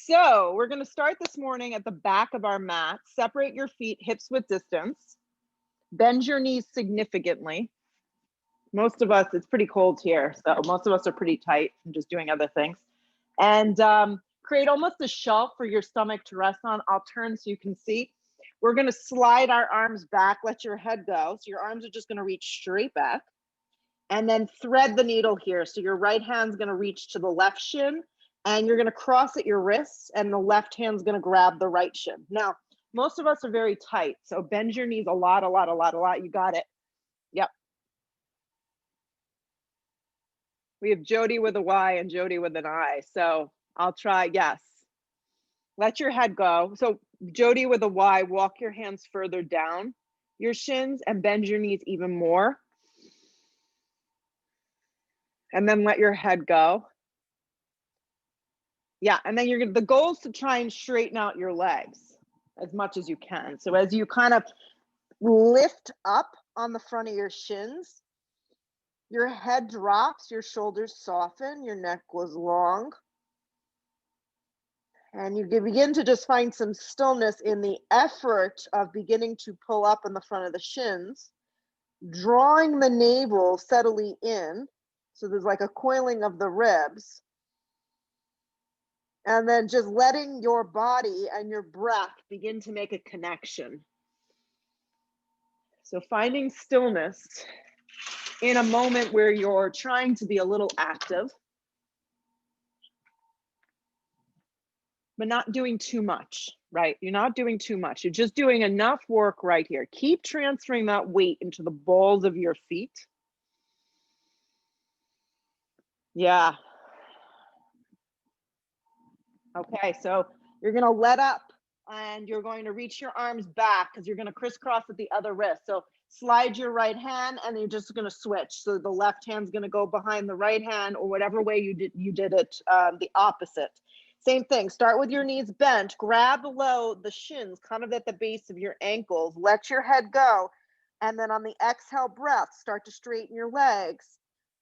So we're going to start this morning at the back of our mat. Separate your feet hips width distance. Bend your knees significantly. Most of us, it's pretty cold here, so most of us are pretty tight and just doing other things. And create almost a shelf for your stomach to rest on. I'll turn so you can see. We're going to slide our arms back. Let your head go. So your arms are just going to reach straight back. And then thread the needle here. So your right hand's going to reach to the left shin, and you're going to cross at your wrists, and the left hand's going to grab the right shin. Now, most of us are very tight, so bend your knees a lot. You got it. Yep. We have Jody with a Y and Jody with an I. So I'll try, yes. Let your head go. So Jody with a Y, walk your hands further down your shins and bend your knees even more. And then let your head go. Yeah, and then the goal is to try and straighten out your legs as much as you can. So as you kind of lift up on the front of your shins, your head drops, your shoulders soften, your neck goes long. And you begin to just find some stillness in the effort of beginning to pull up in the front of the shins, drawing the navel steadily in. So there's like a coiling of the ribs. And then just letting your body and your breath begin to make a connection. So finding stillness in a moment where you're trying to be a little active, but not doing too much, right? You're not doing too much. You're just doing enough work right here. Keep transferring that weight into the balls of your feet. Yeah. Okay, so you're going to let up and you're going to reach your arms back because you're going to crisscross at the other wrist. So slide your right hand and you're just going to switch. So the left hand's going to go behind the right hand, or whatever way you did it, the opposite. Same thing, start with your knees bent, grab below the shins, kind of at the base of your ankles, let your head go. And then on the exhale breath, start to straighten your legs.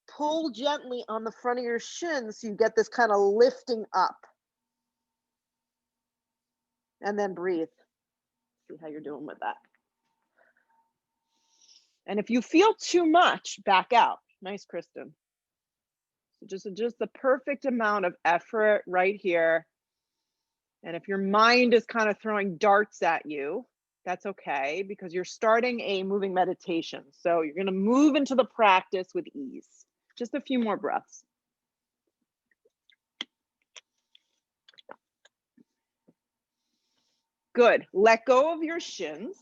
Pull gently on the front of your shins so you get this kind of lifting up. And then breathe. See how you're doing with that. And if you feel too much, back out. Nice, Kristen. So just the perfect amount of effort right here. And if your mind is kind of throwing darts at you, that's okay, because you're starting a moving meditation. So you're going to move into the practice with ease. Just a few more breaths. Good. Let go of your shins.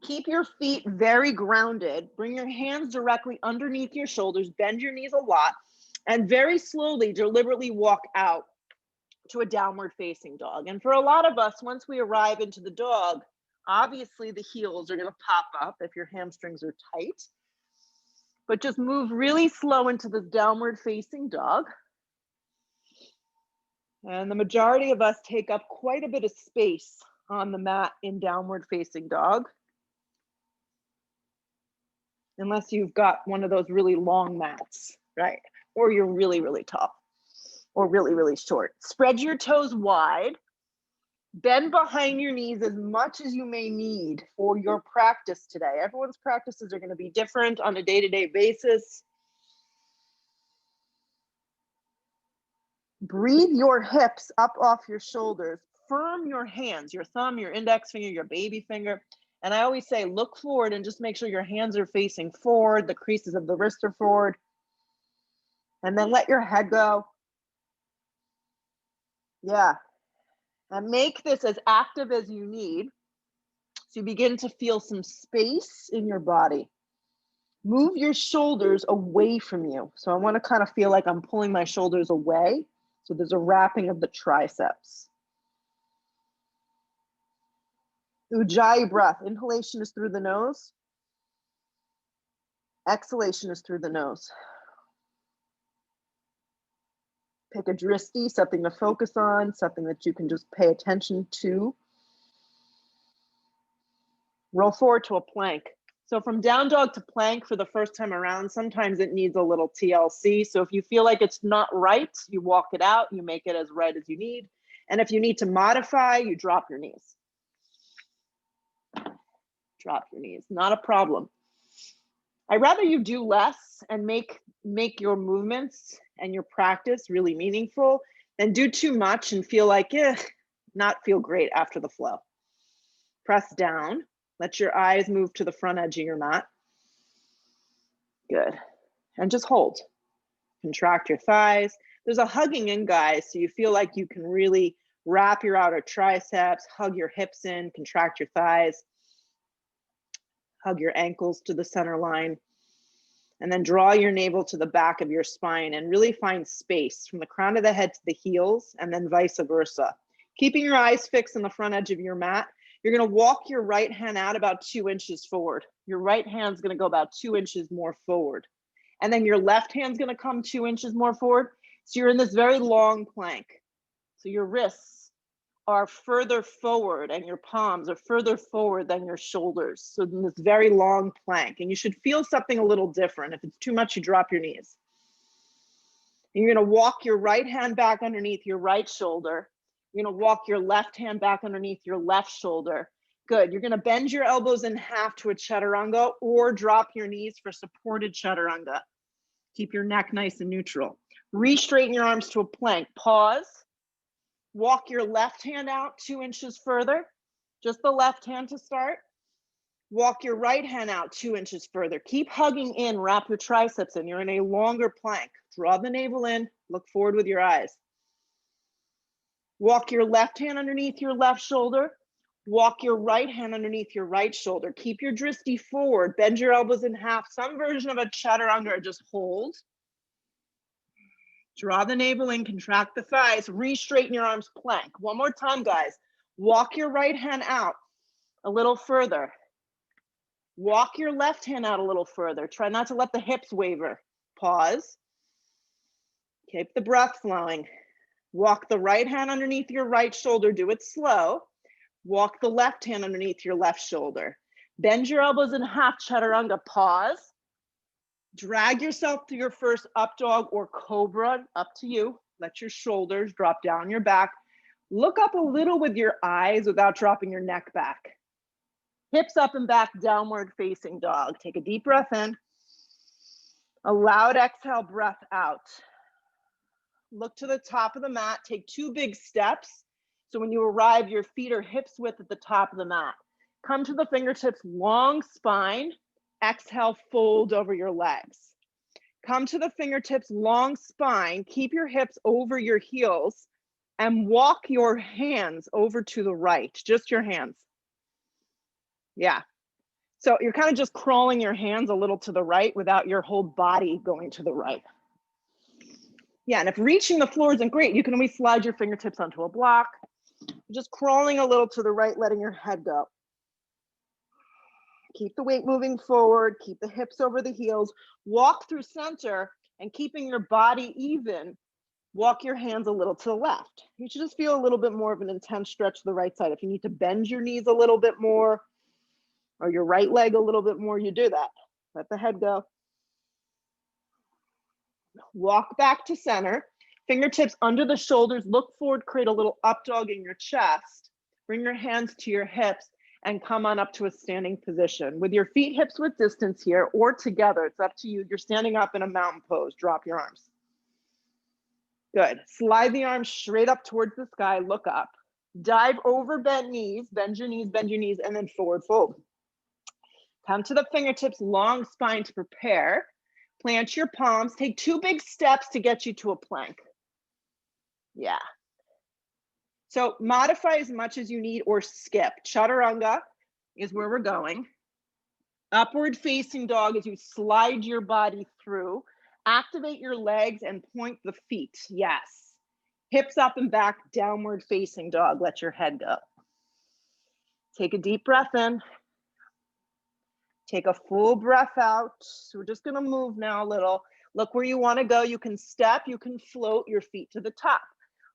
Keep your feet very grounded. Bring your hands directly underneath your shoulders. Bend your knees a lot. And very slowly, deliberately walk out to a downward facing dog. And for a lot of us, once we arrive into the dog, obviously the heels are going to pop up if your hamstrings are tight. But just move really slow into the downward facing dog. And the majority of us take up quite a bit of space on the mat in downward facing dog. Unless you've got one of those really long mats, right? Or you're really, really tall or really, really short. Spread your toes wide. Bend behind your knees as much as you may need for your practice today. Everyone's practices are going to be different on a day-to-day basis. Breathe your hips up off your shoulders. Firm your hands, your thumb, your index finger, your baby finger. And I always say, look forward and just make sure your hands are facing forward. The creases of the wrist are forward. And then let your head go. Yeah. And make this as active as you need. So you begin to feel some space in your body. Move your shoulders away from you. So I want to kind of feel like I'm pulling my shoulders away. So there's a wrapping of the triceps. Ujjayi breath. Inhalation is through the nose. Exhalation is through the nose. Pick a drishti, something to focus on, something that you can just pay attention to. Roll forward to a plank. So from down dog to plank for the first time around, sometimes it needs a little TLC. So if you feel like it's not right, you walk it out, you make it as right as you need. And if you need to modify, you drop your knees. Drop your knees, not a problem. I'd rather you do less and make your movements and your practice really meaningful than do too much and feel like, not feel great after the flow. Press down, let your eyes move to the front edge of your mat. Good, and just hold. Contract your thighs. There's a hugging in, guys, so you feel like you can really wrap your outer triceps, hug your hips in, contract your thighs. Hug your ankles to the center line, and then draw your navel to the back of your spine and really find space from the crown of the head to the heels, and then vice versa. Keeping your eyes fixed on the front edge of your mat, you're gonna walk your right hand out about 2 inches forward. Your right hand's gonna go about 2 inches more forward. And then your left hand's gonna come 2 inches more forward. So you're in this very long plank. So your wrists are further forward and your palms are further forward than your shoulders. So in this very long plank, and you should feel something a little different. If it's too much, you drop your knees. And you're gonna walk your right hand back underneath your right shoulder. You're gonna walk your left hand back underneath your left shoulder. Good, you're gonna bend your elbows in half to a chaturanga or drop your knees for supported chaturanga. Keep your neck nice and neutral. Re-straighten your arms to a plank, pause. Walk your left hand out 2 inches further, just the left hand to start. Walk your right hand out 2 inches further. Keep hugging in, wrap your triceps in. You're in a longer plank. Draw the navel in, look forward with your eyes. Walk your left hand underneath your left shoulder. Walk your right hand underneath your right shoulder. Keep your drishti forward, bend your elbows in half. Some version of a chaturanga, or just hold. Draw the navel in, contract the thighs, re-straighten your arms, plank. One more time, guys. Walk your right hand out a little further. Walk your left hand out a little further. Try not to let the hips waver. Pause. Keep the breath flowing. Walk the right hand underneath your right shoulder. Do it slow. Walk the left hand underneath your left shoulder. Bend your elbows in half, chaturanga. Pause. Drag yourself to your first up dog or cobra, up to you. Let your shoulders drop down your back. Look up a little with your eyes without dropping your neck back. Hips up and back, downward facing dog. Take a deep breath in. A loud exhale, breath out. Look to the top of the mat. Take 2 big steps. So when you arrive, your feet are hips width at the top of the mat. Come to the fingertips, long spine. Exhale, fold over your legs. Come to the fingertips, long spine. Keep your hips over your heels and walk your hands over to the right, just your hands. Yeah. So you're kind of just crawling your hands a little to the right without your whole body going to the right. Yeah, and if reaching the floor isn't great, you can always slide your fingertips onto a block. Just crawling a little to the right, letting your head go. Keep the weight moving forward, keep the hips over the heels, walk through center, and keeping your body even, walk your hands a little to the left. You should just feel a little bit more of an intense stretch to the right side. If you need to bend your knees a little bit more, or your right leg a little bit more, you do that. Let the head go. Walk back to center, fingertips under the shoulders, look forward, create a little up dog in your chest. Bring your hands to your hips and come on up to a standing position. With your feet hips width distance here or together, it's up to you. You're standing up in a mountain pose. Drop your arms. Good. Slide the arms straight up towards the sky, look up. Dive over bent knees, bend your knees, and then forward fold. Come to the fingertips, long spine to prepare. Plant your palms, take 2 big steps to get you to a plank. Yeah. So modify as much as you need or skip. Chaturanga is where we're going. Upward facing dog as you slide your body through. Activate your legs and point the feet. Yes. Hips up and back, downward facing dog. Let your head go. Take a deep breath in. Take a full breath out. So we're just gonna move now a little. Look where you wanna go. You can step, you can float your feet to the top.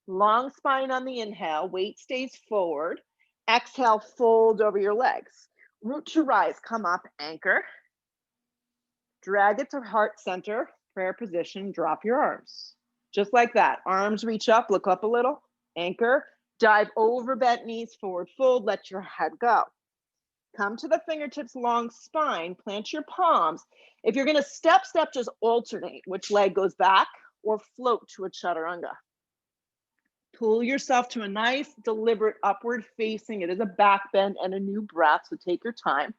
Long spine on the inhale, weight stays forward. Exhale, fold over your legs. Root to rise, come up, anchor. Drag it to heart center, prayer position, drop your arms. Just like that, arms reach up, look up a little, anchor, Dive over bent knees, forward fold, let your head go. Come to the fingertips, long spine, plant your palms. If you're gonna step, just alternate which leg goes back or float to a chaturanga. Pull yourself to a nice, deliberate upward facing. It is a back bend and a new breath, so take your time.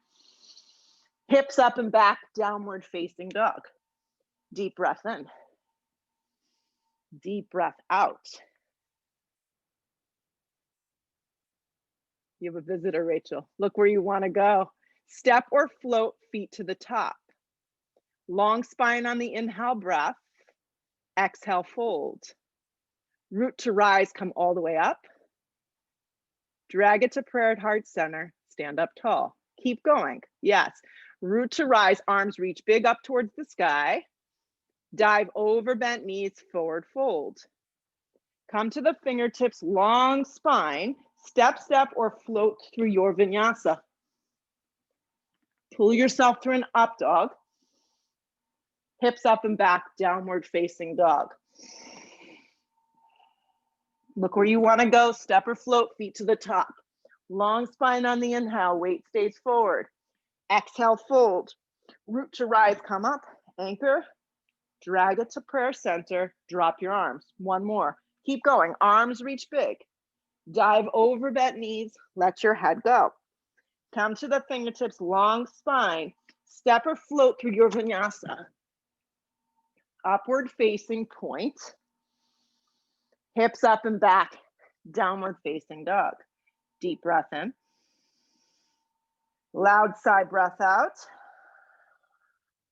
Hips up and back, downward facing dog. Deep breath in. Deep breath out. You have a visitor, Rachel. Look where you want to go. Step or float, feet to the top. Long spine on the inhale breath. Exhale, fold. Root to rise, come all the way up. Drag it to prayer at heart center. Stand up tall. Keep going. Yes. Root to rise, arms reach big up towards the sky. Dive over bent knees, forward fold. Come to the fingertips, long spine. Step, or float through your vinyasa. Pull yourself through an up dog. Hips up and back, downward facing dog. Look where you want to go. Step or float, feet to the top. Long spine on the inhale, weight stays forward. Exhale, fold. Root to rise, come up, anchor. Drag it to prayer center, drop your arms. One more. Keep going. Arms reach big. Dive over bent knees, let your head go. Come to the fingertips, long spine. Step or float through your vinyasa. Upward facing point. Hips up and back, downward facing dog. Deep breath in. Loud sigh breath out.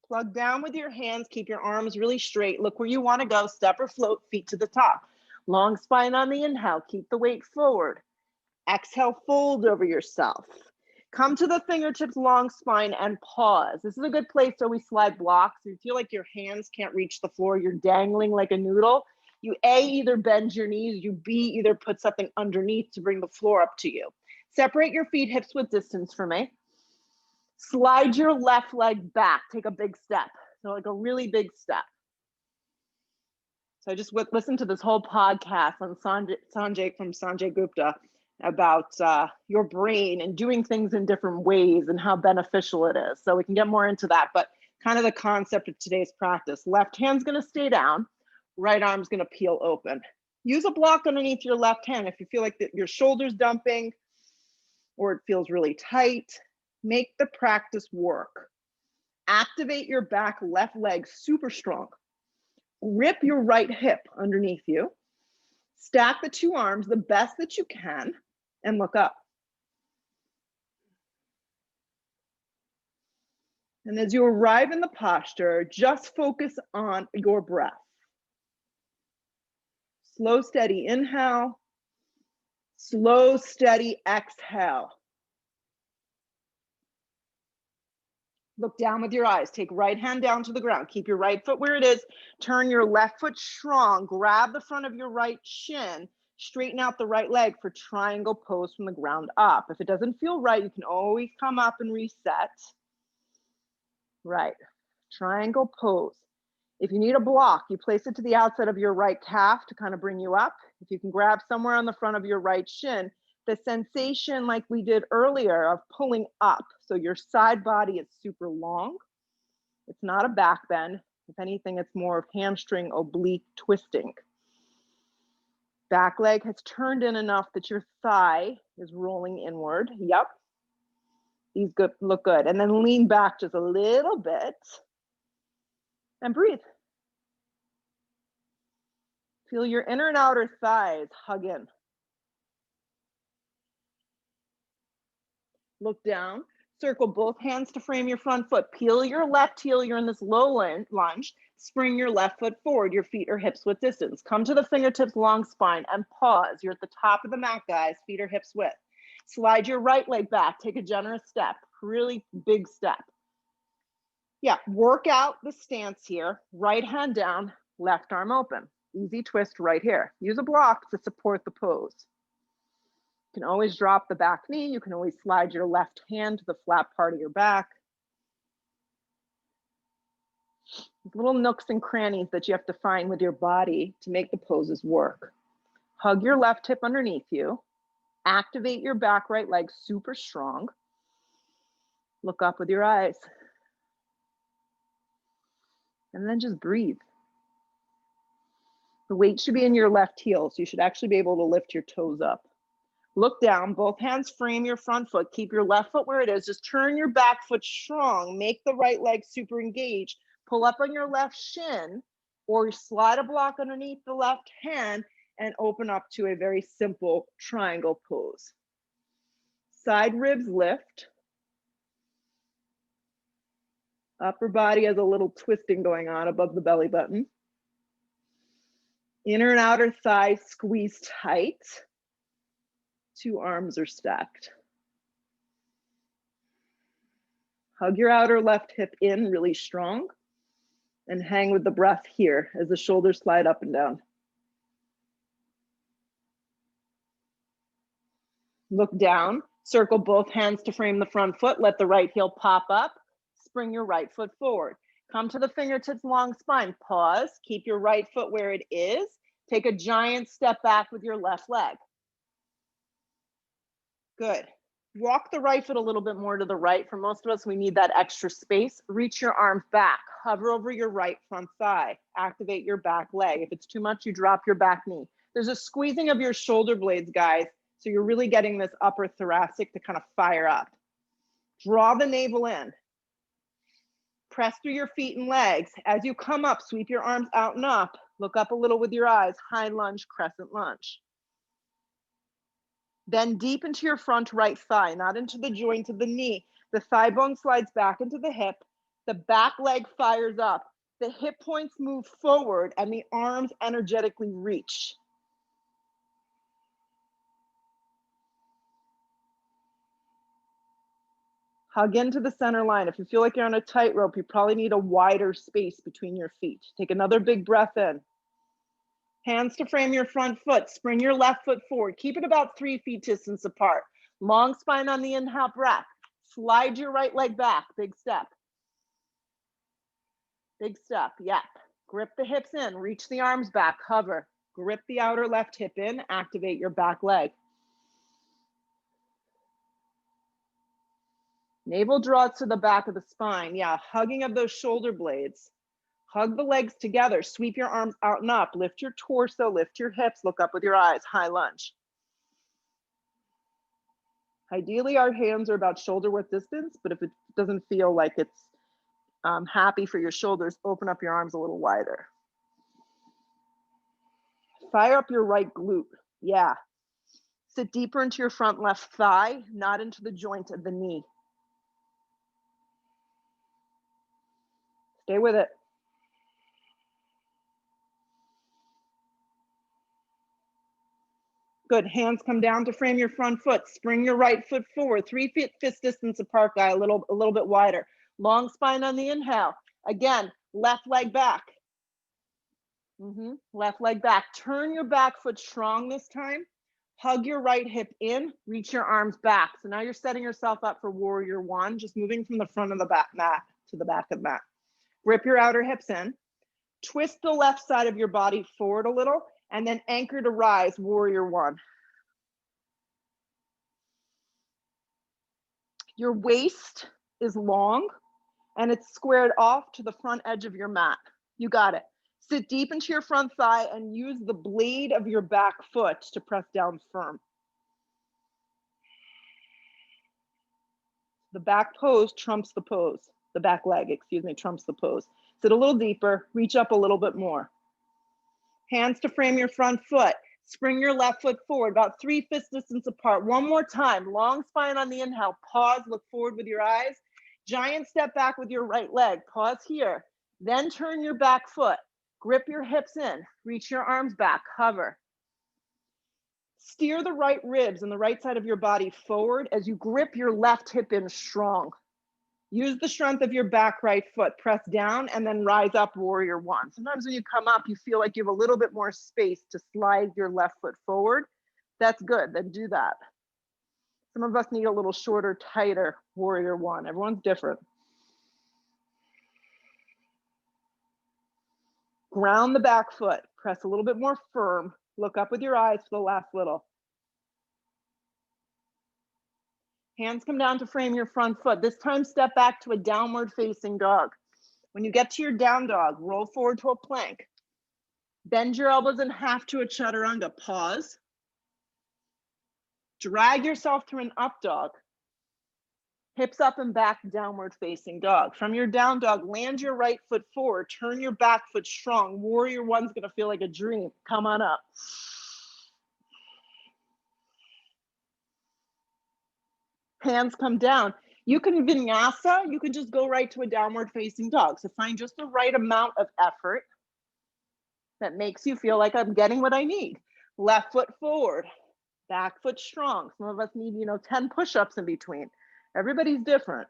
Plug down with your hands, keep your arms really straight. Look where you want to go. Step or float, feet to the top. Long spine on the inhale, keep the weight forward. Exhale, fold over yourself. Come to the fingertips, long spine, and pause. This is a good place to always slide blocks. You feel like your hands can't reach the floor, you're dangling like a noodle. You A, either bend your knees, you B, either put something underneath to bring the floor up to you. Separate your feet hips width distance for me. Slide your left leg back, take a big step. So like a really big step. So I just listened to this whole podcast on Sanjay from Sanjay Gupta about your brain and doing things in different ways and how beneficial it is. So we can get more into that, but kind of the concept of today's practice. Left hand's gonna stay down, right arm's gonna peel open. Use a block underneath your left hand. If you feel like your shoulder's dumping or it feels really tight, make the practice work. Activate your back left leg super strong. Rip your right hip underneath you. Stack the two arms the best that you can and look up. And as you arrive in the posture, just focus on your breath. Slow, steady inhale. Slow, steady exhale. Look down with your eyes. Take right hand down to the ground. Keep your right foot where it is. Turn your left foot strong. Grab the front of your right shin. Straighten out the right leg for triangle pose from the ground up. If it doesn't feel right, you can always come up and reset. Right. Triangle pose. If you need a block, you place it to the outside of your right calf to kind of bring you up. If you can grab somewhere on the front of your right shin, the sensation like we did earlier of pulling up. So your side body is super long. It's not a back bend. If anything, it's more of hamstring oblique twisting. Back leg has turned in enough that your thigh is rolling inward. Yep. These look good. And then lean back just a little bit and breathe. Feel your inner and outer thighs hug in. Look down, circle both hands to frame your front foot. Peel your left heel, you're in this low lunge. Spring your left foot forward, your feet are hips width distance. Come to the fingertips, long spine, and pause. You're at the top of the mat, guys, feet are hips width. Slide your right leg back, take a generous step, really big step. Yeah, work out the stance here. Right hand down, left arm open. Easy twist right here. Use a block to support the pose. You can always drop the back knee. You can always slide your left hand to the flat part of your back. Little nooks and crannies that you have to find with your body to make the poses work. Hug your left hip underneath you. Activate your back right leg super strong. Look up with your eyes. And then just breathe. The weight should be in your left heel, so you should actually be able to lift your toes up. Look down, both hands frame your front foot. Keep your left foot where it is. Just turn your back foot strong. Make the right leg super engaged. Pull up on your left shin or slide a block underneath the left hand and open up to a very simple triangle pose. Side ribs lift. Upper body has a little twisting going on above the belly button. Inner and outer thighs squeeze tight. Two arms are stacked. Hug your outer left hip in really strong and hang with the breath here as the shoulders slide up and down. Look down, circle both hands to frame the front foot, let the right heel pop up, spring your right foot forward. Come to the fingertips, long spine, pause, keep your right foot where it is, take a giant step back with your left leg. Good. Walk the right foot a little bit more to the right. For most of us, we need that extra space. Reach your arms back, hover over your right front thigh, activate your back leg. If it's too much, you drop your back knee. There's a squeezing of your shoulder blades, guys, so you're really getting this upper thoracic to kind of fire up. Draw the navel in. Press through your feet and legs. As you come up, sweep your arms out and up. Look up a little with your eyes. High lunge, crescent lunge. Then deep into your front right thigh, not into the joint of the knee. The thigh bone slides back into the hip. The back leg fires up. The hip points move forward and the arms energetically reach. Hug into the center line. If you feel like you're on a tightrope, you probably need a wider space between your feet. Take another big breath in. Hands to frame your front foot. Spring your left foot forward. Keep it about 3 feet distance apart. Long spine on the inhale breath. Slide your right leg back. Big step. Big step. Yep. Grip the hips in. Reach the arms back. Hover. Grip the outer left hip in. Activate your back leg. Navel draws to the back of the spine. Yeah, hugging of those shoulder blades. Hug the legs together. Sweep your arms out and up. Lift your torso, lift your hips. Look up with your eyes. High lunge. Ideally, our hands are about shoulder width distance, but if it doesn't feel like it's happy for your shoulders, open up your arms a little wider. Fire up your right glute. Yeah. Sit deeper into your front left thigh, not into the joint of the knee. Stay with it. Good. Hands come down to frame your front foot. Spring your right foot forward. 3 feet fist distance apart, guy. A little bit wider. Long spine on the inhale. Again, left leg back. Left leg back. Turn your back foot strong this time. Hug your right hip in. Reach your arms back. So now you're setting yourself up for warrior one, just moving from the front of the back mat to the back of the mat. Grip your outer hips in. Twist the left side of your body forward a little. And then anchor to rise, warrior one. Your waist is long and it's squared off to the front edge of your mat. You got it. Sit deep into your front thigh and use the blade of your back foot to press down firm. The back pose trumps the pose. The back leg, excuse me, trumps the pose. Sit a little deeper, reach up a little bit more. Hands to frame your front foot. Spring your left foot forward, about 3 fist distance apart. One more time, long spine on the inhale. Pause, look forward with your eyes. Giant step back with your right leg. Pause here. Then turn your back foot. Grip your hips in. Reach your arms back, hover. Steer the right ribs and the right side of your body forward as you grip your left hip in strong. Use the strength of your back right foot. Press down and then rise up, warrior one. Sometimes when you come up, you feel like you have a little bit more space to slide your left foot forward. That's good, then do that. Some of us need a little shorter, tighter warrior one. Everyone's different. Ground the back foot. Press a little bit more firm. Look up with your eyes for the last little. Hands come down to frame your front foot. This time, step back to a downward facing dog. When you get to your down dog, roll forward to a plank. Bend your elbows in half to a chaturanga. Pause. Drag yourself through an up dog. Hips up and back, downward facing dog. From your down dog, land your right foot forward. Turn your back foot strong. Warrior one's gonna feel like a dream. Come on up. Hands come down. You can vinyasa, you can just go right to a downward facing dog. So find just the right amount of effort that makes you feel like I'm getting what I need. Left foot forward, back foot strong. Some of us need, 10 push-ups in between. Everybody's different.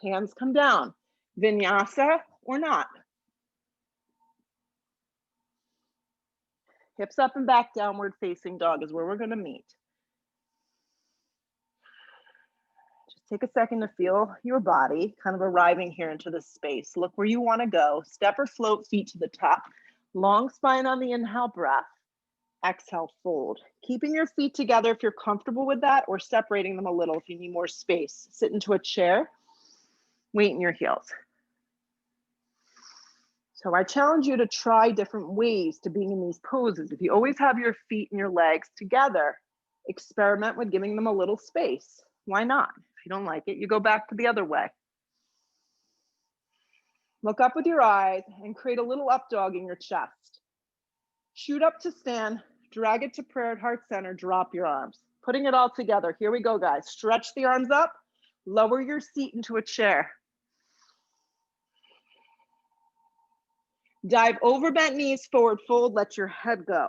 Hands come down. Vinyasa or not. Hips up and back, downward facing dog is where we're gonna meet. Just take a second to feel your body kind of arriving here into this space. Look where you wanna go. Step or float, feet to the top. Long spine on the inhale breath. Exhale, fold. Keeping your feet together if you're comfortable with that, or separating them a little if you need more space. Sit into a chair, weight in your heels. So I challenge you to try different ways to being in these poses. If you always have your feet and your legs together, experiment with giving them a little space. Why not? If you don't like it, you go back to the other way. Look up with your eyes and create a little up dog in your chest. Shoot up to stand, drag it to prayer at heart center, drop your arms. Putting it all together. Here we go, guys. Stretch the arms up, lower your seat into a chair. Dive over bent knees, forward fold, let your head go.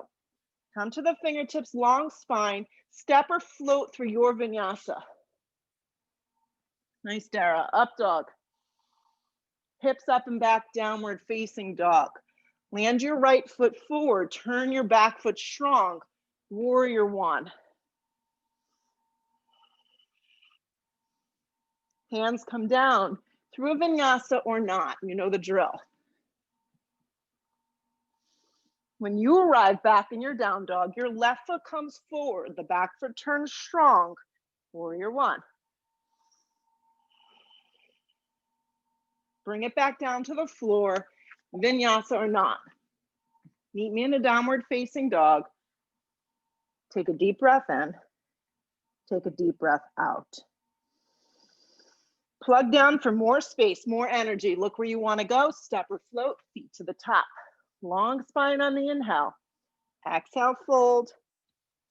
Come to the fingertips, long spine, step or float through your vinyasa. Nice, Dara. Up dog. Hips up and back, downward facing dog. Land your right foot forward, turn your back foot strong. Warrior one. Hands come down through a vinyasa or not, you know the drill. When you arrive back in your down dog, your left foot comes forward, the back foot turns strong, warrior one. Bring it back down to the floor, vinyasa or not. Meet me in a downward facing dog. Take a deep breath in, take a deep breath out. Plug down for more space, more energy. Look where you wanna go, step or float, feet to the top. Long spine on the inhale. Exhale, fold,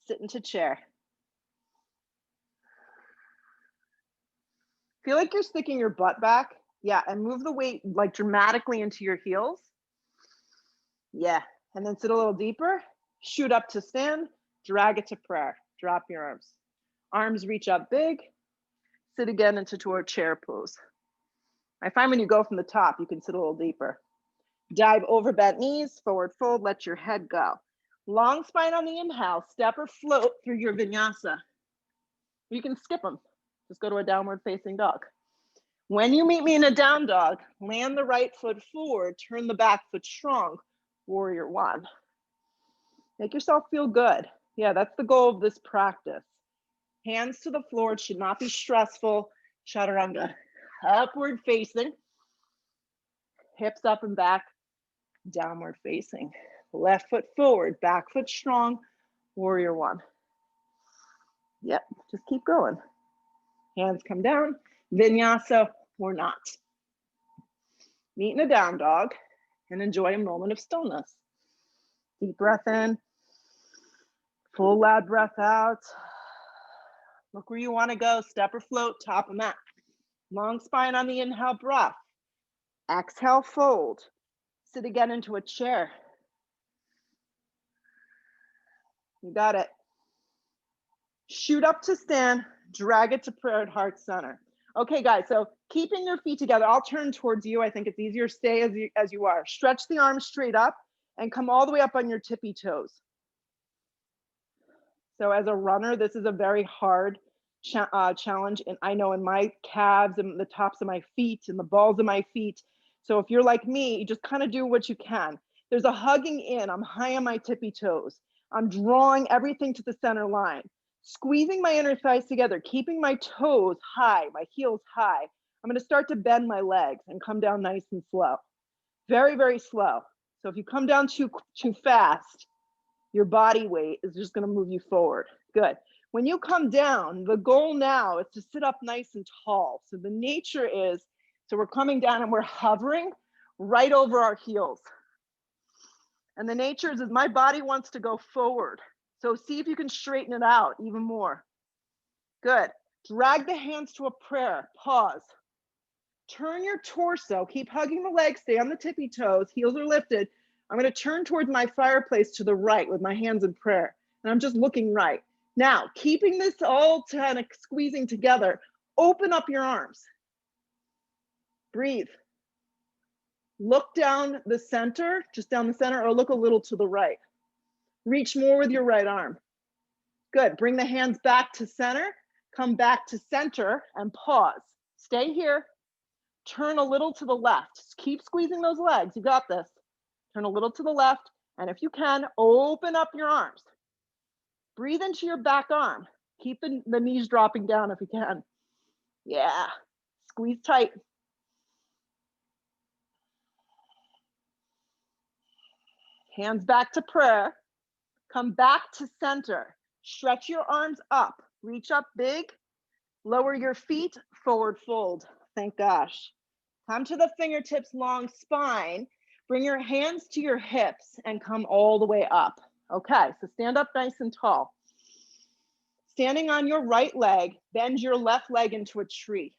sit into chair. Feel like you're sticking your butt back. Yeah, and move the weight like dramatically into your heels. Yeah, and then sit a little deeper. Shoot up to stand, drag it to prayer. Drop your arms. Arms reach up big. Sit again into a chair pose. I find when you go from the top, you can sit a little deeper. Dive over bent knees, forward fold, let your head go. Long spine on the inhale, step or float through your vinyasa. You can skip them. Just go to a downward facing dog. When you meet me in a down dog, land the right foot forward, turn the back foot strong, warrior one. Make yourself feel good. Yeah, that's the goal of this practice. Hands to the floor, it should not be stressful. Chaturanga, upward facing, hips up and back, downward facing. Left foot forward, back foot strong, warrior one. Yep, just keep going. Hands come down, vinyasa or not. Meet in a down dog and enjoy a moment of stillness. Deep breath in, full loud breath out. Look where you wanna go, step or float, top of mat. Long spine on the inhale breath. Exhale, fold. Sit again into a chair. You got it. Shoot up to stand, drag it to prayer at heart center. Okay, guys, so keeping your feet together, I'll turn towards you. I think it's easier, stay as you are. Stretch the arms straight up and come all the way up on your tippy toes. So as a runner, this is a very hard challenge. And I know in my calves and the tops of my feet and the balls of my feet. So if you're like me, you just kind of do what you can. There's a hugging in. I'm high on my tippy toes. I'm drawing everything to the center line, squeezing my inner thighs together, keeping my toes high, my heels high. I'm gonna start to bend my legs and come down nice and slow. Very, very slow. So if you come down too fast, your body weight is just gonna move you forward. Good. When you come down, the goal now is to sit up nice and tall. So the nature is, so we're coming down and we're hovering right over our heels. And the nature is my body wants to go forward. So see if you can straighten it out even more. Good. Drag the hands to a prayer. Pause. Turn your torso. Keep hugging the legs. Stay on the tippy toes. Heels are lifted. I'm going to turn towards my fireplace to the right with my hands in prayer. And I'm just looking right. Now, keeping this all kind of squeezing together, open up your arms. Breathe. Look down the center, just down the center, or look a little to the right. Reach more with your right arm. Good. Bring the hands back to center. Come back to center and pause. Stay here. Turn a little to the left. Keep squeezing those legs. You got this. Turn a little to the left. And if you can, open up your arms. Breathe into your back arm. Keep the knees dropping down if you can. Yeah. Squeeze tight. Hands back to prayer. Come back to center. Stretch your arms up. Reach up big. Lower your feet, forward fold. Thank gosh. Come to the fingertips, long spine. Bring your hands to your hips and come all the way up. Okay, so stand up nice and tall. Standing on your right leg, bend your left leg into a tree.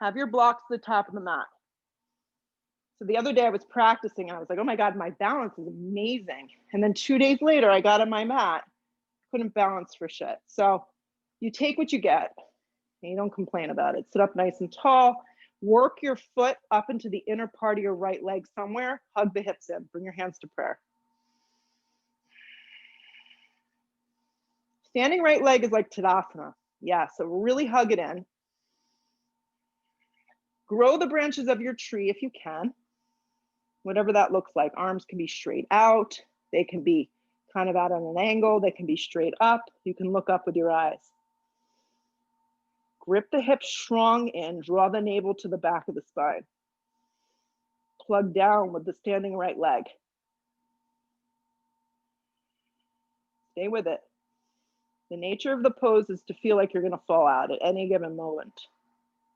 Have your blocks to the top of the mat. So the other day I was practicing and I was like, oh my God, my balance is amazing. And then 2 days later, I got on my mat, couldn't balance for shit. So you take what you get and you don't complain about it. Sit up nice and tall. Work your foot up into the inner part of your right leg somewhere. Hug the hips in. Bring your hands to prayer. Standing right leg is like Tadasana. Yeah, so really hug it in. Grow the branches of your tree if you can. Whatever that looks like. Arms can be straight out. They can be kind of out on an angle. They can be straight up. You can look up with your eyes. Grip the hips strong in. Draw the navel to the back of the spine. Plug down with the standing right leg. Stay with it. The nature of the pose is to feel like you're going to fall out at any given moment.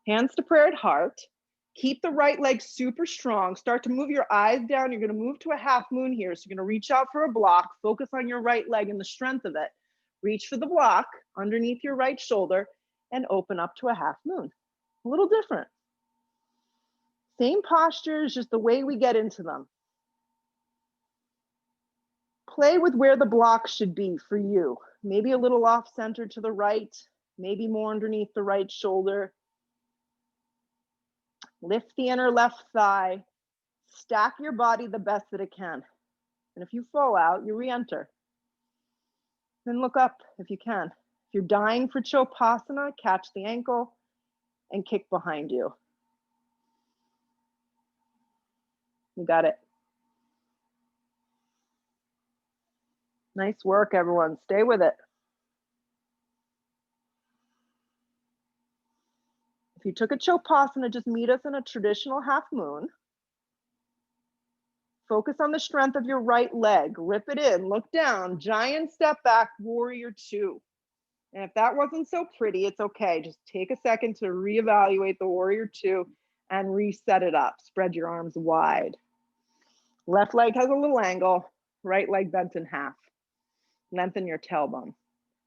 Hands to prayer at heart. Keep the right leg super strong. Start to move your eyes down. You're going to move to a half moon here. So you're going to reach out for a block. Focus on your right leg and the strength of it. Reach for the block underneath your right shoulder and open up to a half moon. A little different. Same postures, just the way we get into them. Play with where the block should be for you. Maybe a little off center to the right, maybe more underneath the right shoulder. Lift the inner left thigh. Stack your body the best that it can. And if you fall out, you re-enter. Then look up if you can. If you're dying for Chopasana, catch the ankle and kick behind you. You got it. Nice work, everyone. Stay with it. If you took a Chopasana, just meet us in a traditional half moon. Focus on the strength of your right leg. Rip it in, look down, giant step back, warrior two. And if that wasn't so pretty, it's okay. Just take a second to reevaluate the warrior two and reset it up. Spread your arms wide. Left leg has a little angle, right leg bent in half. Lengthen your tailbone.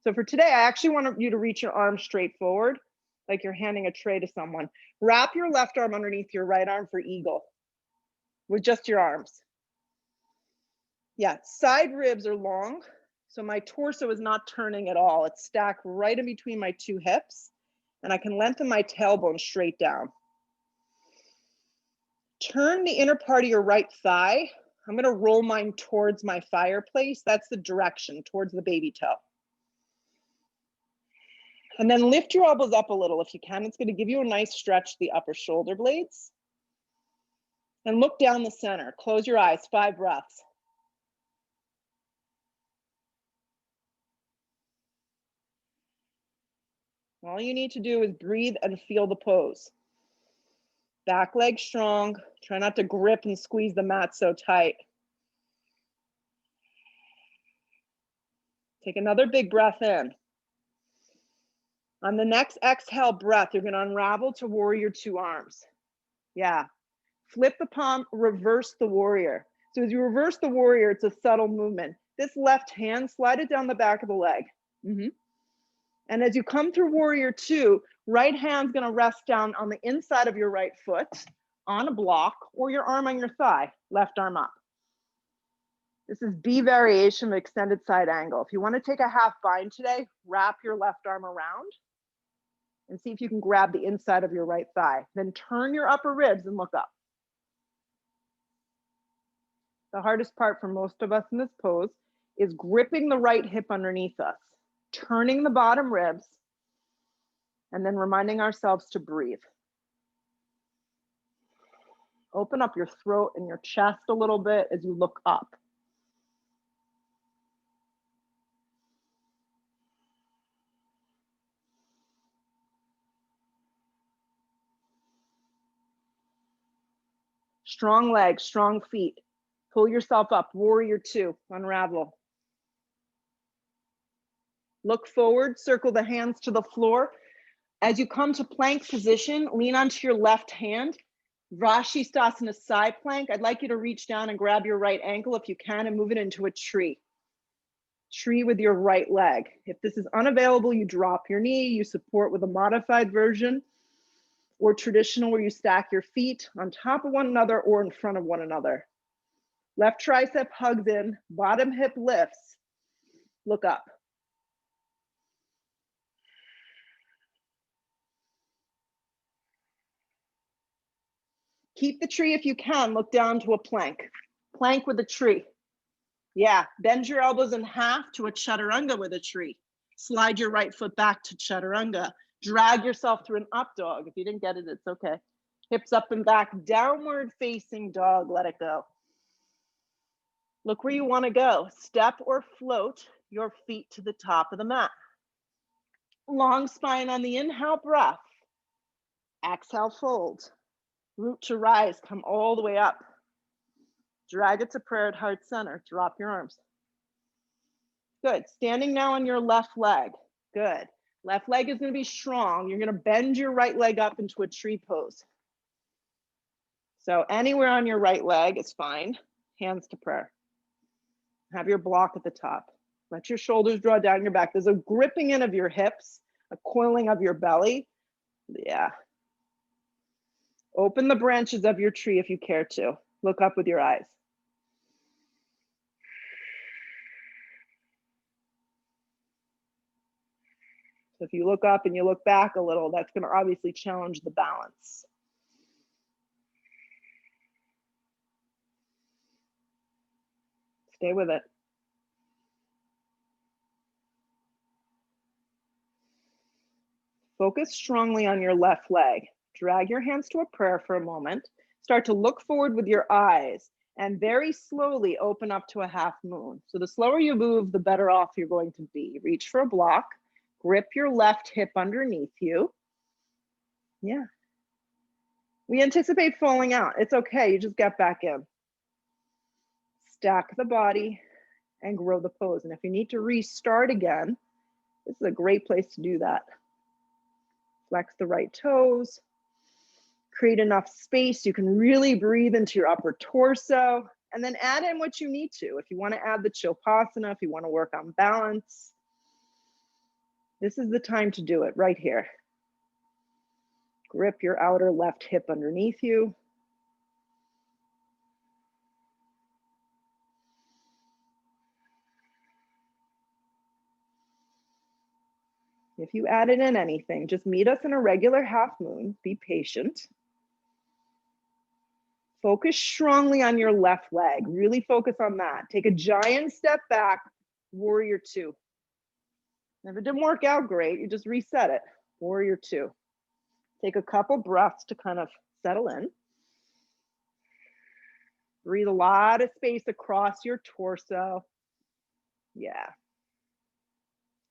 So for today, I actually want you to reach your arms straight forward, like you're handing a tray to someone. Wrap your left arm underneath your right arm for eagle with just your arms. Yeah, side ribs are long, so my torso is not turning at all. It's stacked right in between my two hips, and I can lengthen my tailbone straight down. Turn the inner part of your right thigh. I'm going to roll mine towards my fireplace. That's the direction, towards the baby toe. And then lift your elbows up a little if you can. It's going to give you a nice stretch to the upper shoulder blades. And look down the center. Close your eyes, 5 breaths. All you need to do is breathe and feel the pose. Back leg strong. Try not to grip and squeeze the mat so tight. Take another big breath in. On the next exhale breath, you're going to unravel to warrior 2 arms. Yeah. Flip the palm, reverse the warrior. So as you reverse the warrior, it's a subtle movement. This left hand, slide it down the back of the leg. And as you come through warrior 2, right hand's going to rest down on the inside of your right foot on a block, or your arm on your thigh, left arm up. This is B variation of extended side angle. If you want to take a half bind today, wrap your left arm around and see if you can grab the inside of your right thigh. Then turn your upper ribs and look up. The hardest part for most of us in this pose is gripping the right hip underneath us, turning the bottom ribs, and then reminding ourselves to breathe. Open up your throat and your chest a little bit as you look up. Strong legs, strong feet. Pull yourself up, warrior 2, unravel. Look forward, circle the hands to the floor. As you come to plank position, lean onto your left hand. Vrashisthasana side plank. I'd like you to reach down and grab your right ankle if you can and move it into a tree. Tree with your right leg. If this is unavailable, you drop your knee, you support with a modified version, or traditional where you stack your feet on top of one another or in front of one another. Left tricep hugs in, bottom hip lifts. Look up. Keep the tree if you can, look down to a plank. Plank with a tree. Yeah, bend your elbows in half to a chaturanga with a tree. Slide your right foot back to chaturanga. Drag yourself through an up dog. If you didn't get it, it's okay. Hips up and back, downward facing dog, let it go. Look where you want to go. Step or float your feet to the top of the mat. Long spine on the inhale breath. Exhale, fold. Root to rise, come all the way up. Drag it to prayer at heart center. Drop your arms. Good. Standing now on your left leg. Good. Left leg is going to be strong. You're going to bend your right leg up into a tree pose. So anywhere on your right leg is fine. Hands to prayer. Have your block at the top. Let your shoulders draw down your back. There's a gripping in of your hips, a coiling of your belly. Yeah. Open the branches of your tree if you care to. Look up with your eyes. So if you look up and you look back a little, that's going to obviously challenge the balance. Stay with it. Focus strongly on your left leg. Drag your hands to a prayer for a moment. Start to look forward with your eyes and very slowly open up to a half moon. So the slower you move, the better off you're going to be. Reach for a block. Grip your left hip underneath you. Yeah. We anticipate falling out. It's okay. You just get back in. Stack the body and grow the pose. And if you need to restart again, this is a great place to do that. Flex the right toes. Create enough space. You can really breathe into your upper torso and then add in what you need to. If you want to add the Chilpasana, if you want to work on balance, this is the time to do it right here. Grip your outer left hip underneath you. If you added in anything, just meet us in a regular half moon. Be patient. Focus strongly on your left leg. Really focus on that. Take a giant step back, warrior 2. If it didn't work out great, you just reset it. Warrior 2. Take a couple breaths to kind of settle in. Breathe a lot of space across your torso. Yeah.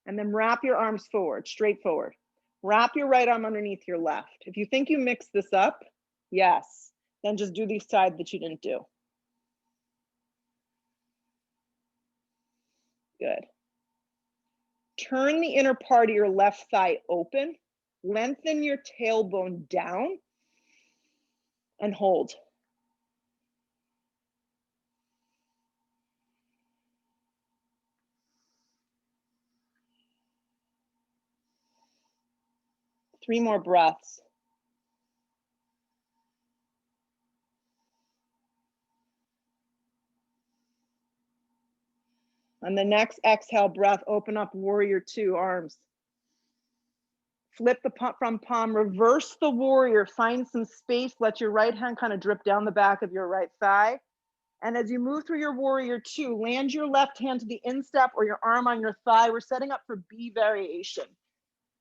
And then wrap your arms forward, straight forward. Wrap your right arm underneath your left. If you think you mixed this up, yes, then just do the side that you didn't do. Good. Turn the inner part of your left thigh open. Lengthen your tailbone down and hold. Three more breaths. On the next exhale breath, open up warrior two, arms. Flip the front palm, reverse the warrior, find some space, let your right hand kind of drip down the back of your right thigh. And as you move through your warrior two, land your left hand to the instep or your arm on your thigh. We're setting up for B variation.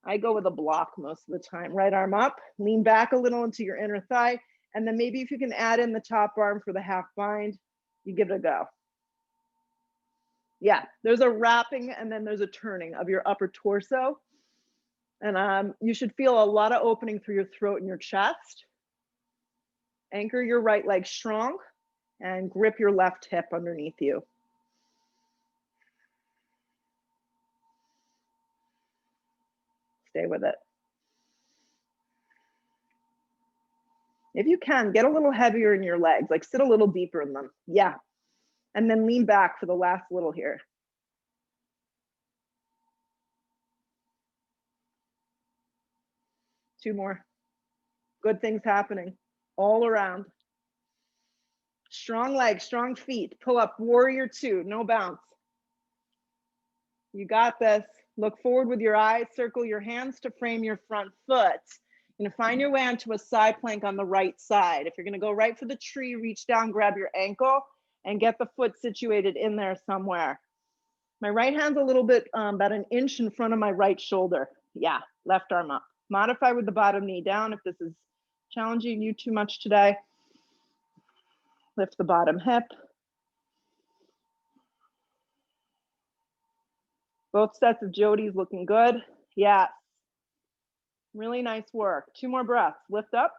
I go with a block most of the time. Right arm up, lean back a little into your inner thigh, and then maybe if you can add in the top arm for the half bind, you give it a go. Yeah, there's a wrapping and then there's a turning of your upper torso. And you should feel a lot of opening through your throat and your chest. Anchor your right leg strong and grip your left hip underneath you. Stay with it. If you can, get a little heavier in your legs, like sit a little deeper in them. Yeah. And then lean back for the last little here. Two more. Good things happening all around. Strong legs, strong feet. Pull up, warrior two, no bounce. You got this. Look forward with your eyes, circle your hands to frame your front foot. You're gonna find your way onto a side plank on the right side. If you're gonna go right for the tree, reach down, grab your ankle, and get the foot situated in there somewhere. My right hand's a little bit, about an inch in front of my right shoulder. Yeah, left arm up. Modify with the bottom knee down if this is challenging you too much today. Lift the bottom hip. Both sets of Jodi's looking good. Yes. Really nice work. Two more breaths. Lift up.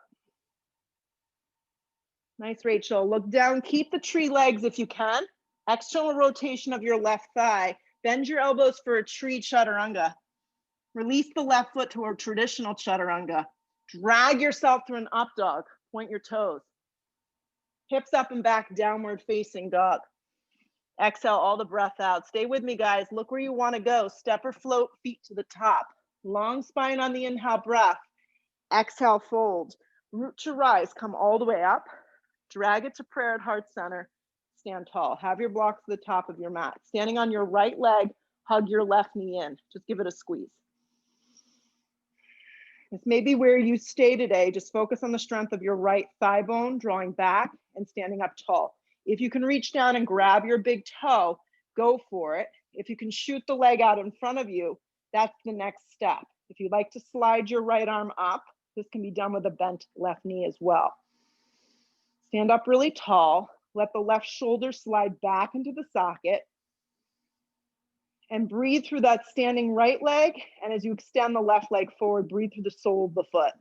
Nice, Rachel. Look down. Keep the tree legs if you can. External rotation of your left thigh. Bend your elbows for a tree chaturanga. Release the left foot to a traditional chaturanga. Drag yourself through an up dog. Point your toes. Hips up and back, downward facing dog. Exhale all the breath out. Stay with me, guys. Look where you want to go. Step or float, feet to the top. Long spine on the inhale breath. Exhale, fold. Root to rise, come all the way up. Drag it to prayer at heart center. Stand tall. Have your blocks to the top of your mat. Standing on your right leg, hug your left knee in. Just give it a squeeze. This may be where you stay today. Just focus on the strength of your right thigh bone, drawing back and standing up tall. If you can reach down and grab your big toe, go for it. If you can shoot the leg out in front of you, that's the next step. If you'd like to slide your right arm up, this can be done with a bent left knee as well. Stand up really tall. Let the left shoulder slide back into the socket. And breathe through that standing right leg. And as you extend the left leg forward, breathe through the sole of the foot.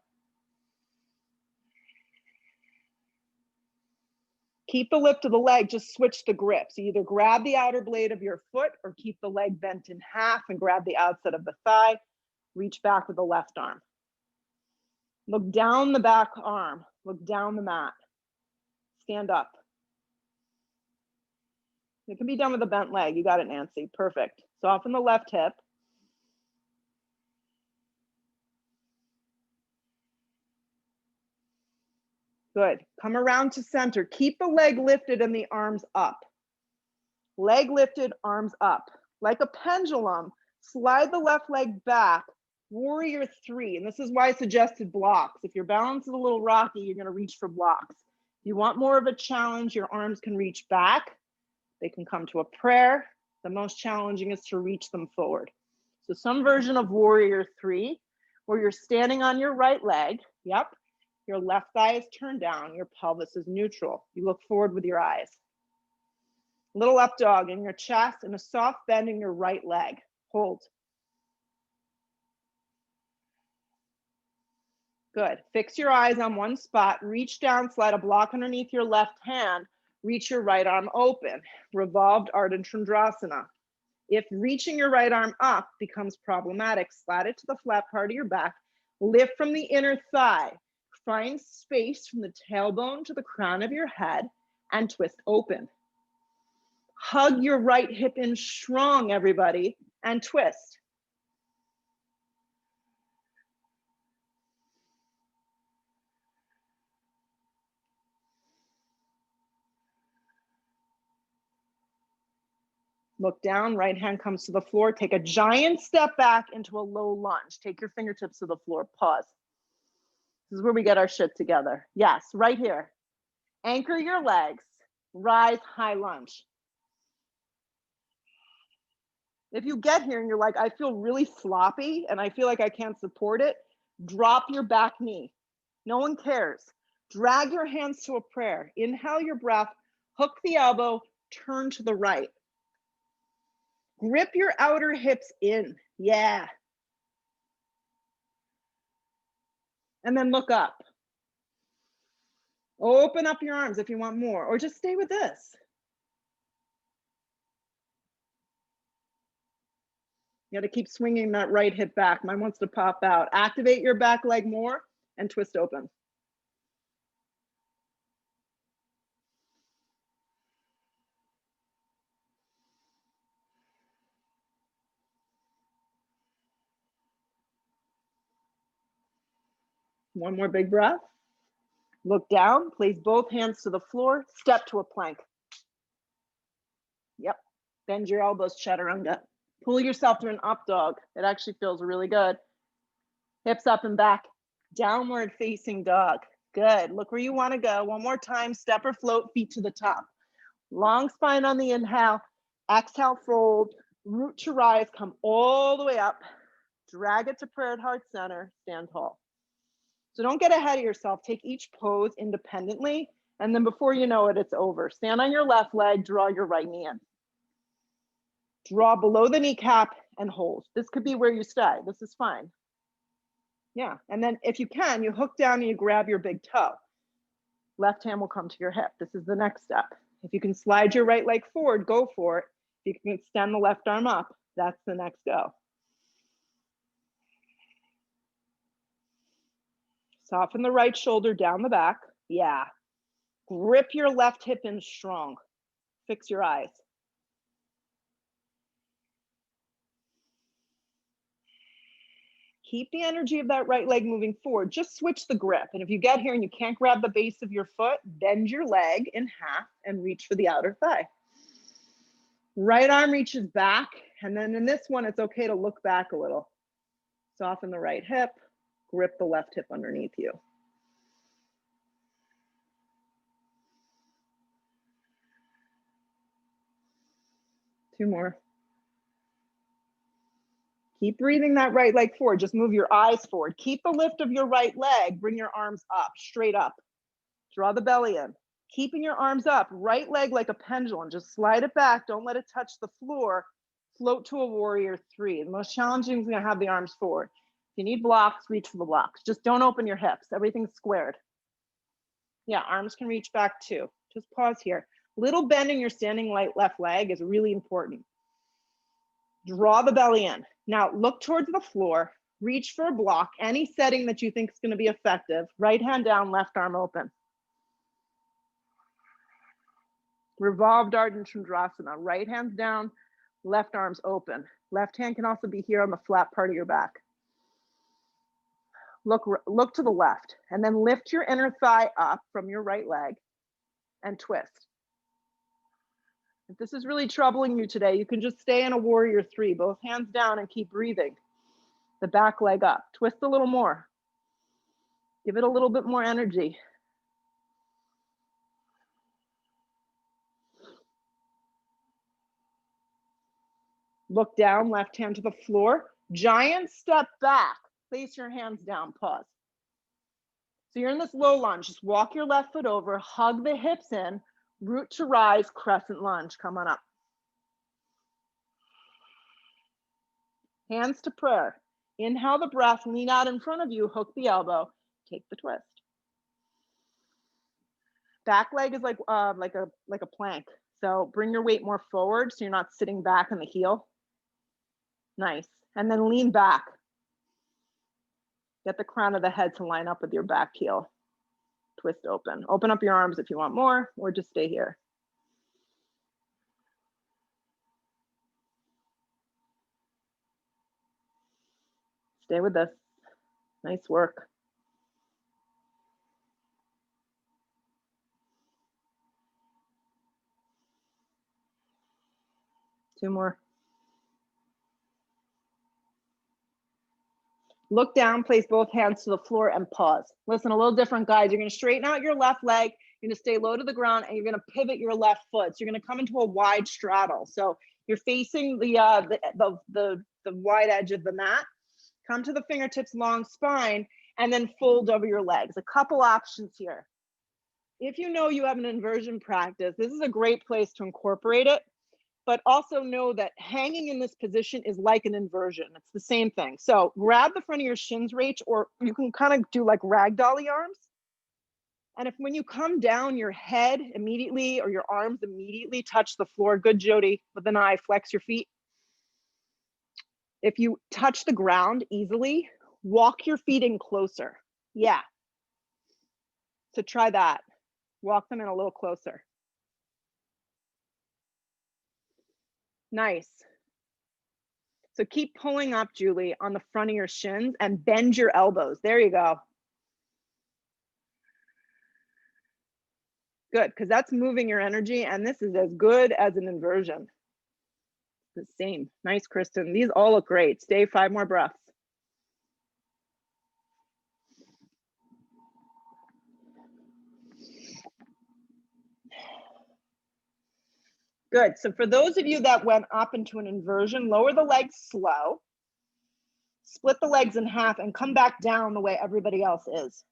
Keep the lift of the leg, just switch the grip. So either grab the outer blade of your foot or keep the leg bent in half and grab the outside of the thigh. Reach back with the left arm. Look down the back arm. Look down the mat. Stand up. It can be done with a bent leg. You got it, Nancy. Perfect. Soften the left hip. Good. Come around to center. Keep the leg lifted and the arms up. Leg lifted, arms up. Like a pendulum, slide the left leg back. Warrior three. And this is why I suggested blocks. If your balance is a little rocky, you're going to reach for blocks. If you want more of a challenge, your arms can reach back. They can come to a prayer. The most challenging is to reach them forward. So some version of warrior three, where you're standing on your right leg. Yep. Your left thigh is turned down. Your pelvis is neutral. You look forward with your eyes. Little up dog in your chest and a soft bend in your right leg. Hold. Good. Fix your eyes on one spot. Reach down, slide a block underneath your left hand. Reach your right arm open. Revolved Ardha Chandrasana. If reaching your right arm up becomes problematic, slide it to the flat part of your back. Lift from the inner thigh. Find space from the tailbone to the crown of your head and twist open. Hug your right hip in strong, everybody, and twist. Look down, right hand comes to the floor. Take a giant step back into a low lunge. Take your fingertips to the floor, pause. This is where we get our shit together. Yes, right here. Anchor your legs, rise, high lunge. If you get here and you're like, I feel really floppy and I feel like I can't support it, drop your back knee. No one cares. Drag your hands to a prayer. Inhale your breath, hook the elbow, turn to the right. Grip your outer hips in. Yeah. And then look up. Open up your arms if you want more, or just stay with this. You got to keep swinging that right hip back. Mine wants to pop out. Activate your back leg more and twist open. One more big breath. Look down, place both hands to the floor, step to a plank. Yep, bend your elbows, chaturanga. Pull yourself to an up dog. It actually feels really good. Hips up and back, downward facing dog. Good, look where you wanna go. One more time, step or float, feet to the top. Long spine on the inhale, exhale, fold, root to rise, come all the way up. Drag it to prayer at heart center, stand tall. So don't get ahead of yourself. Take each pose independently, and then before you know it, it's over. Stand on your left leg, draw your right knee in. Draw below the kneecap and hold. This could be where you stay. This is fine. Yeah, and then if you can, you hook down and you grab your big toe. Left hand will come to your hip. This is the next step. If you can slide your right leg forward, go for it. If you can extend the left arm up, that's the next go. Soften the right shoulder down the back. Yeah. Grip your left hip in strong. Fix your eyes. Keep the energy of that right leg moving forward. Just switch the grip. And if you get here and you can't grab the base of your foot, bend your leg in half and reach for the outer thigh. Right arm reaches back. And then in this one, it's okay to look back a little. Soften the right hip, grip the left hip underneath you. Two more. Keep breathing that right leg forward. Just move your eyes forward. Keep the lift of your right leg. Bring your arms up, straight up. Draw the belly in. Keeping your arms up, right leg like a pendulum. Just slide it back. Don't let it touch the floor. Float to a warrior three. The most challenging is going to have the arms forward. If you need blocks, reach for the blocks. Just don't open your hips. Everything's squared. Yeah, arms can reach back too. Just pause here. Little bend in your standing left leg is really important. Draw the belly in. Now look towards the floor, reach for a block, any setting that you think is going to be effective. Right hand down, left arm open. Revolved Ardha Chandrasana. Right hands down, left arms open. Left hand can also be here on the flat part of your back. Look to the left and then lift your inner thigh up from your right leg and twist. If this is really troubling you today, you can just stay in a warrior three, both hands down and keep breathing. The back leg up. Twist a little more. Give it a little bit more energy. Look down, left hand to the floor. Giant step back. Place your hands down, pause. So you're in this low lunge. Just walk your left foot over, hug the hips in, root to rise, crescent lunge. Come on up. Hands to prayer. Inhale the breath, lean out in front of you, hook the elbow, take the twist. Back leg is like a plank. So bring your weight more forward so you're not sitting back in the heel. Nice. And then lean back. Get the crown of the head to line up with your back heel. Twist open. Open up your arms if you want more, or just stay here. Stay with this. Nice work. Two more. Look down, place both hands to the floor and pause. Listen, a little different, guys. You're gonna straighten out your left leg, you're gonna stay low to the ground, and you're gonna pivot your left foot. So you're gonna come into a wide straddle. So you're facing the wide edge of the mat. Come to the fingertips, long spine, and then fold over your legs. A couple options here. If you know you have an inversion practice, this is a great place to incorporate it. But also know that hanging in this position is like an inversion. It's the same thing. So grab the front of your shins, Rach, or you can kind of do like ragdolly arms. And if when you come down, your head immediately or your arms immediately touch the floor, good, Jody, with an eye, flex your feet. If you touch the ground easily, walk your feet in closer. Yeah. So try that. Walk them in a little closer. Nice. So keep pulling up, Julie, on the front of your shins and bend your elbows. There you go. Good, because that's moving your energy, and this is as good as an inversion. The same. Nice, Kristen. These all look great. Stay 5 more breaths. Good. So for those of you that went up into an inversion, lower the legs slow, split the legs in half, and come back down the way everybody else is.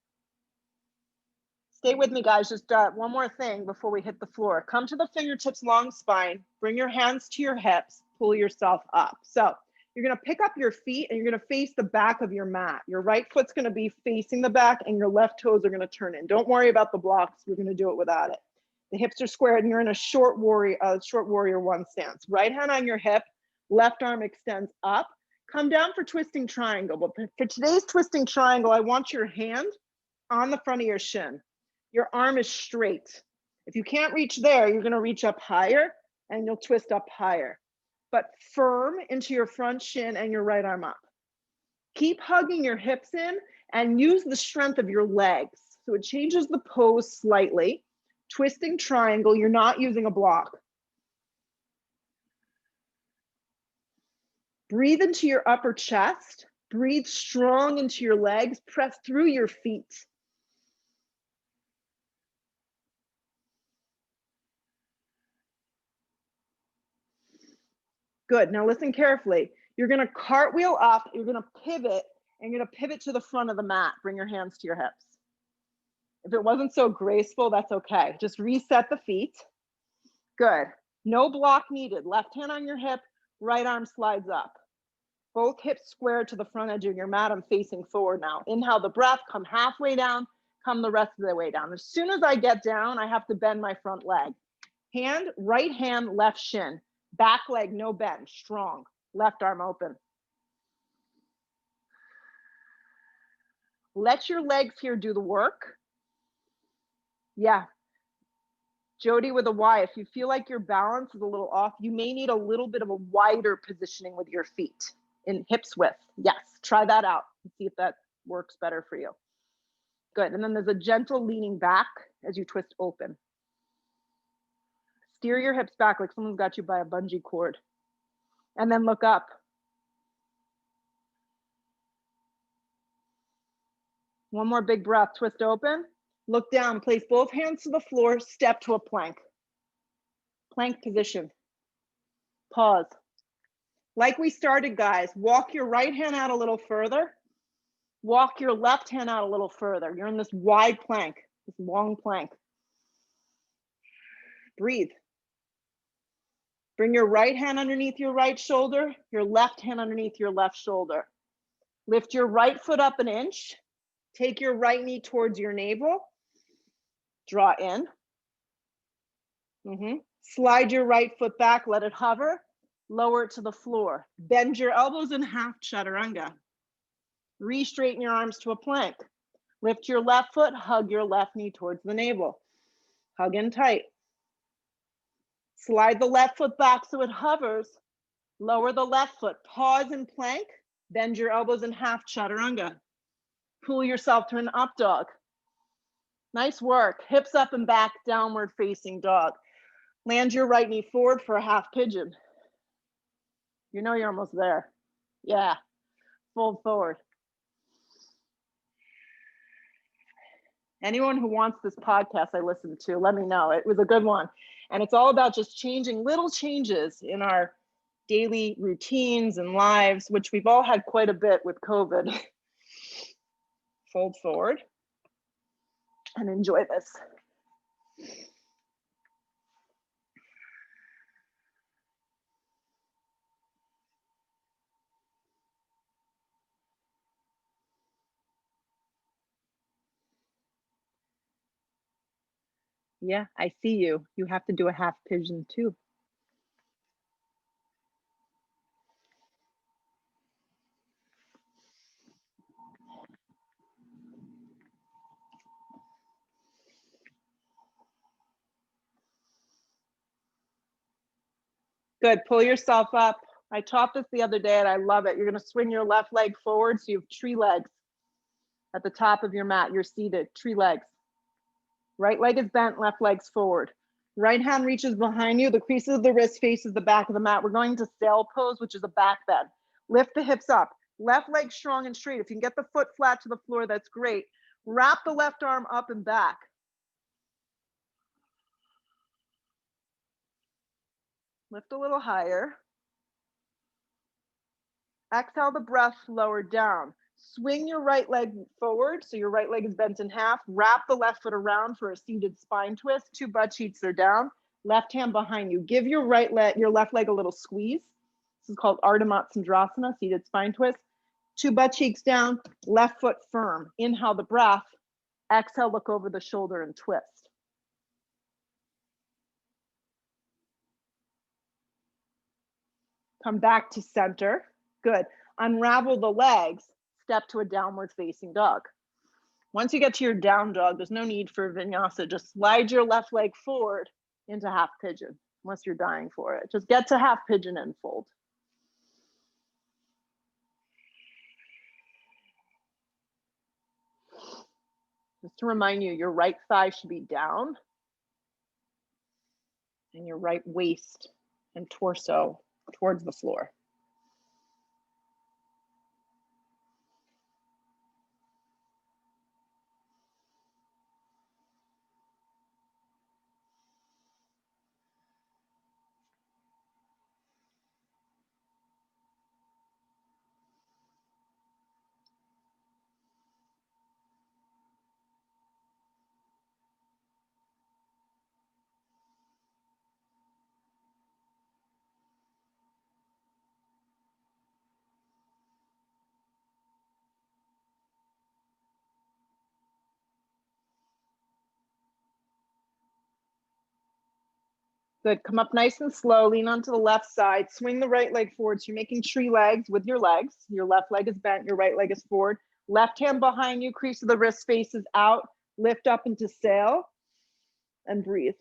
Stay with me, guys. Just one more thing before we hit the floor. Come to the fingertips, long spine. Bring your hands to your hips. Pull yourself up. So you're going to pick up your feet, and you're going to face the back of your mat. Your right foot's going to be facing the back, and your left toes are going to turn in. Don't worry about the blocks. We're going to do it without it. The hips are squared, and you're in a short warrior one stance. Right hand on your hip, left arm extends up. Come down for twisting triangle. But for today's twisting triangle, I want your hand on the front of your shin. Your arm is straight. If you can't reach there, you're going to reach up higher, and you'll twist up higher. But firm into your front shin and your right arm up. Keep hugging your hips in and use the strength of your legs. So it changes the pose slightly. Twisting triangle, you're not using a block. Breathe into your upper chest. Breathe strong into your legs. Press through your feet. Good. Now listen carefully. You're going to cartwheel up. You're going to pivot, and you're going to pivot to the front of the mat. Bring your hands to your hips. If it wasn't so graceful, that's okay. Just reset the feet. Good. No block needed. Left hand on your hip, right arm slides up. Both hips square to the front edge of your mat. I'm facing forward now. Inhale the breath, come halfway down, come the rest of the way down. As soon as I get down, I have to bend my front leg. Hand, right hand, left shin. Back leg, no bend, strong. Left arm open. Let your legs here do the work. Yeah. Jody with a Y, if you feel like your balance is a little off, you may need a little bit of a wider positioning with your feet in hips width. Yes, try that out and see if that works better for you. Good, and then there's a gentle leaning back as you twist open. Steer your hips back like someone's got you by a bungee cord. And then look up. One more big breath, twist open. Look down, place both hands to the floor, step to a plank. Plank position. Pause. Like we started, guys, walk your right hand out a little further. Walk your left hand out a little further. You're in this wide plank, this long plank. Breathe. Bring your right hand underneath your right shoulder, your left hand underneath your left shoulder. Lift your right foot up an inch. Take your right knee towards your navel. Draw in. Slide your right foot back, let it hover. Lower it to the floor. Bend your elbows in half, chaturanga. Re-straighten your arms to a plank. Lift your left foot, hug your left knee towards the navel. Hug in tight. Slide the left foot back so it hovers. Lower the left foot, pause in plank. Bend your elbows in half, chaturanga. Pull yourself to an up dog. Nice work. Hips up and back, downward facing dog. Land your right knee forward for a half pigeon. You know you're almost there. Yeah. Fold forward. Anyone who wants this podcast I listened to, let me know. It was a good one. And it's all about just changing little changes in our daily routines and lives, which we've all had quite a bit with COVID. Fold forward and enjoy this. Yeah, I see you. You have to do a half pigeon too. Good, pull yourself up. I taught this the other day and I love it. You're gonna swing your left leg forward so you have tree legs at the top of your mat. You're seated, tree legs. Right leg is bent, left leg's forward. Right hand reaches behind you. The creases of the wrist faces the back of the mat. We're going to sail pose, which is a back bend. Lift the hips up. Left leg strong and straight. If you can get the foot flat to the floor, that's great. Wrap the left arm up and back. Lift a little higher. Exhale the breath, lower down. Swing your right leg forward, so your right leg is bent in half. Wrap the left foot around for a seated spine twist. 2 butt cheeks are down. Left hand behind you. Give your left leg a little squeeze. This is called Ardha Matsyendrasana, seated spine twist. 2 butt cheeks down, left foot firm. Inhale the breath. Exhale, look over the shoulder and twist. Come back to center. Good. Unravel the legs. Step to a downward facing dog. Once you get to your down dog, there's no need for vinyasa. Just slide your left leg forward into half pigeon, unless you're dying for it. Just get to half pigeon and fold. Just to remind you, your right thigh should be down and your right waist and torso towards the floor. Good, come up nice and slow, lean onto the left side, swing the right leg forward. So you're making tree legs with your legs. Your left leg is bent, your right leg is forward. Left hand behind you, crease of the wrist faces out, lift up into sail and breathe.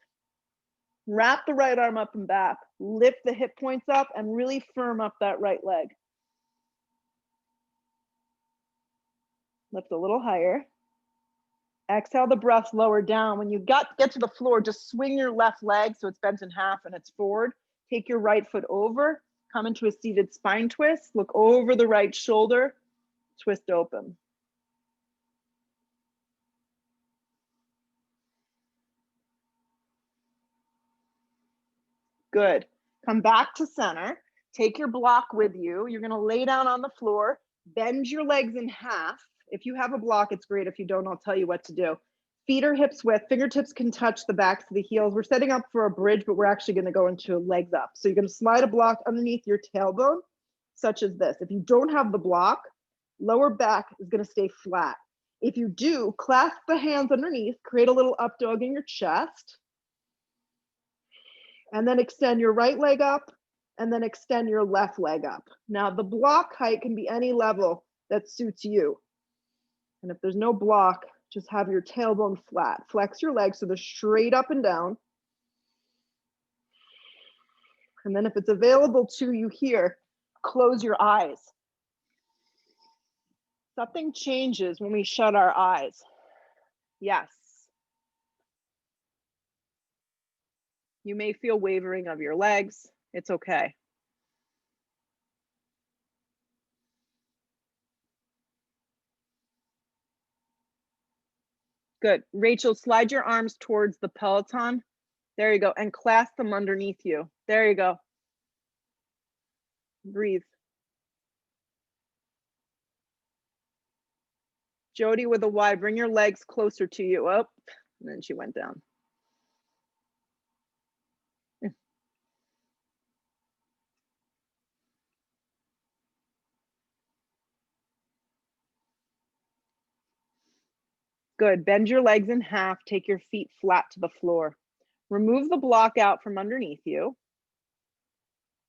Wrap the right arm up and back, lift the hip points up and really firm up that right leg. Lift a little higher. Exhale the breath, lower down. When you get to the floor, just swing your left leg so it's bent in half and it's forward. Take your right foot over, come into a seated spine twist, look over the right shoulder, twist open. Good. Come back to center. Take your block with you. You're going to lay down on the floor, bend your legs in half, If you have a block, it's great. If you don't, I'll tell you what to do. Feet are hips width, fingertips can touch the backs of the heels. We're setting up for a bridge, but we're actually gonna go into legs up. So you're gonna slide a block underneath your tailbone, such as this. If you don't have the block, lower back is gonna stay flat. If you do, clasp the hands underneath, create a little up dog in your chest, and then extend your right leg up, and then extend your left leg up. Now the block height can be any level that suits you. And if there's no block, just have your tailbone flat. Flex your legs so they're straight up and down. And then if it's available to you here, close your eyes. Something changes when we shut our eyes. Yes. You may feel wavering of your legs. It's okay. Good. Rachel, slide your arms towards the Peloton. There you go. And clasp them underneath you. There you go. Breathe. Jody with a Y, bring your legs closer to you. Up. And then she went down. Good. Bend your legs in half. Take your feet flat to the floor. Remove the block out from underneath you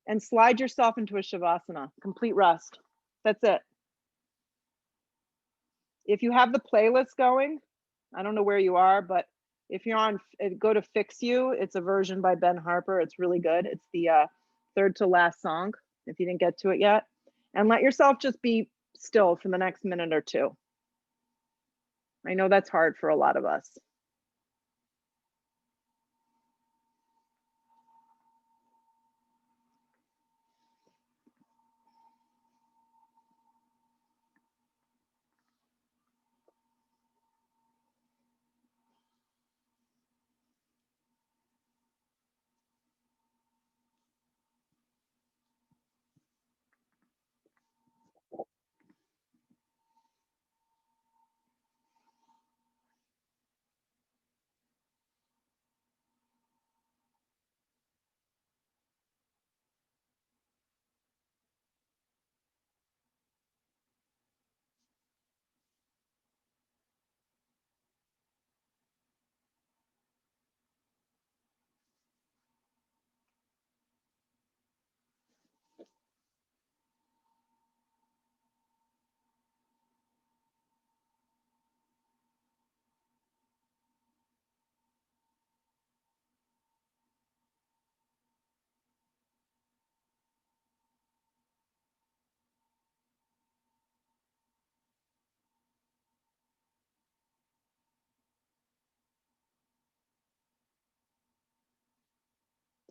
and slide yourself into a Shavasana. Complete rest. That's it. If you have the playlist going, I don't know where you are, but if you're on, go to Fix You. It's a version by Ben Harper. It's really good. It's the third to last song, if you didn't get to it yet. And let yourself just be still for the next minute or two. I know that's hard for a lot of us.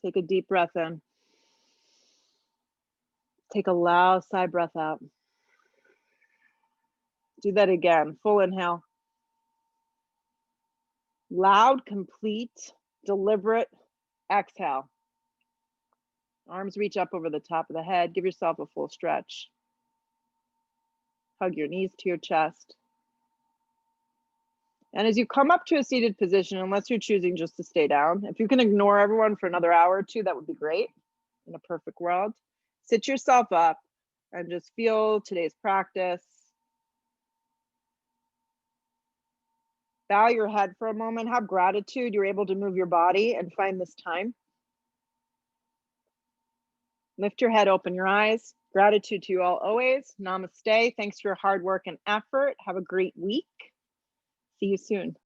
Take a deep breath in. Take a loud sigh breath out. Do that again. Full inhale. Loud, complete, deliberate exhale. Arms reach up over the top of the head. Give yourself a full stretch. Hug your knees to your chest. And as you come up to a seated position, unless you're choosing just to stay down, if you can ignore everyone for another hour or two, that would be great in a perfect world. Sit yourself up and just feel today's practice. Bow your head for a moment. Have gratitude you're able to move your body and find this time. Lift your head, open your eyes. Gratitude to you all always. Namaste. Thanks for your hard work and effort. Have a great week. See you soon.